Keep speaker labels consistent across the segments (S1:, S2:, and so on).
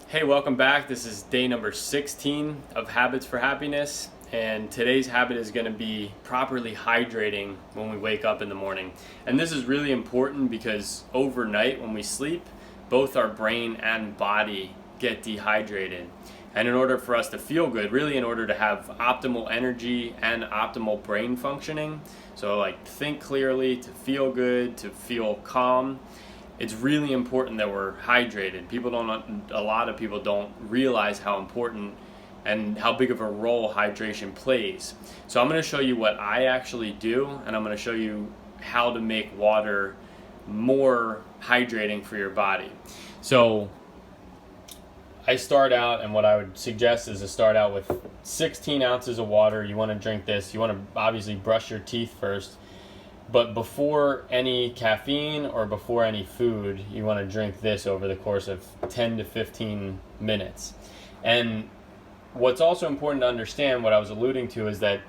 S1: Hey, welcome back. This is day number 16 of Habits for Happiness, and today's habit is going to be properly hydrating when we wake up in the morning. And this is really important because overnight when we sleep, both our brain and body get dehydrated. And in order for us to feel good, really in order to have optimal energy and optimal brain functioning, so like think clearly, to feel good, to feel calm, it's really important that we're hydrated. A lot of people don't realize how important and how big of a role hydration plays. So I'm going to show you what I actually do, and I'm going to show you how to make water more hydrating for your body. So I start out, and what I would suggest is to start out with 16 ounces of water. You want to drink this. You want to obviously brush your teeth first. But before any caffeine or before any food, you want to drink this over the course of 10 to 15 minutes. And what's also important to understand, what I was alluding to, is that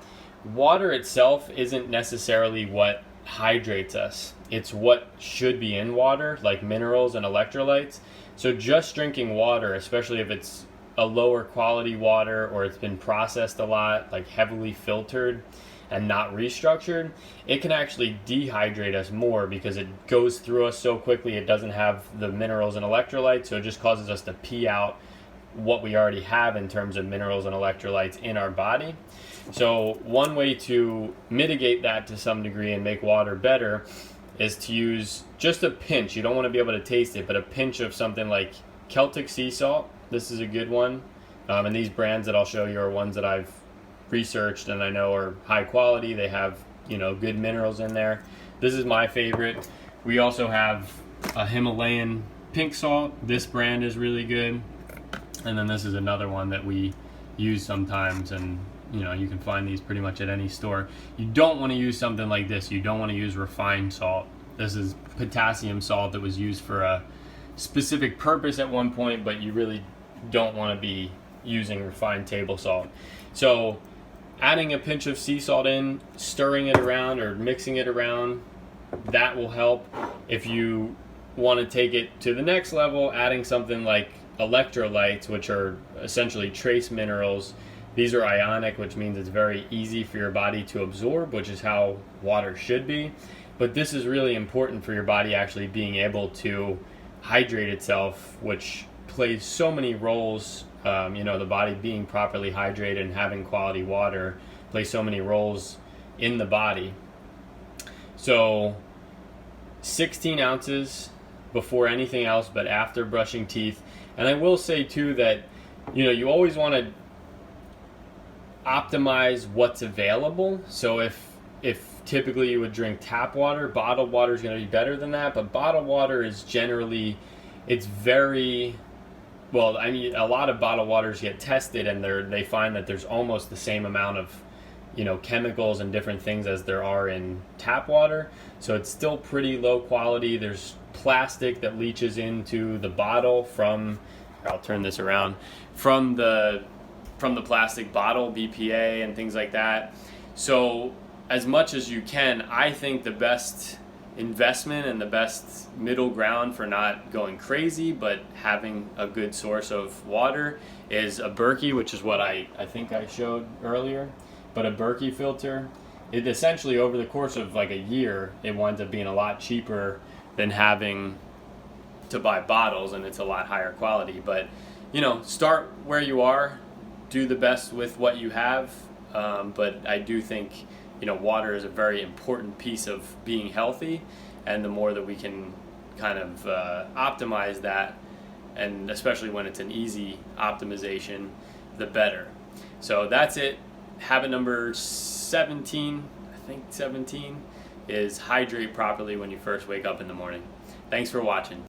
S1: water itself isn't necessarily what hydrates us. It's what should be in water, like minerals and electrolytes. So just drinking water, especially if it's a lower quality water or it's been processed a lot, like heavily filtered and not restructured, it can actually dehydrate us more because it goes through us so quickly. It doesn't have the minerals and electrolytes, so it just causes us to pee out what we already have in terms of minerals and electrolytes in our body. So one way to mitigate that to some degree and make water better is to use just a pinch. You don't want to be able to taste it, but a pinch of something like Celtic sea salt. This is a good one. And these brands that I'll show you are ones that I've researched and I know are high quality. They have, good minerals in there. This is my favorite. We also have a Himalayan pink salt. This brand is really good. And then this is another one that we use sometimes, and you can find these pretty much at any store. You don't want to use something like this. You don't want to use refined salt. This is potassium salt that was used for a specific purpose at one point, but you really don't want to be using refined table salt. So adding a pinch of sea salt in, stirring it around or mixing it around, that will help. If you want to take it to the next level, adding something like electrolytes, which are essentially trace minerals. These are ionic, which means it's very easy for your body to absorb, which is how water should be. But this is really important for your body actually being able to hydrate itself, which plays so many roles. The body being properly hydrated and having quality water plays so many roles in the body. So 16 ounces before anything else, but after brushing teeth. And I will say too that you always want to optimize what's available. So if typically you would drink tap water, bottled water is going to be better than that, but bottled water is generally, it's very well, a lot of bottled waters get tested and they find that there's almost the same amount of chemicals and different things as there are in tap water. So it's still pretty low quality. There's plastic that leaches into the bottle I'll turn this around, from the plastic bottle, BPA and things like that. So as much as you can, I think the best investment and the best middle ground for not going crazy but having a good source of water is a Berkey, which is what I think I showed earlier. But a Berkey filter, it essentially over the course of like a year, it winds up being a lot cheaper than having to buy bottles, and it's a lot higher quality. But start where you are, do the best with what you have. But I do think water is a very important piece of being healthy, and the more that we can kind of optimize that, and especially when it's an easy optimization, the better. So that's it. Habit number 17, I think 17, is hydrate properly when you first wake up in the morning. Thanks for watching.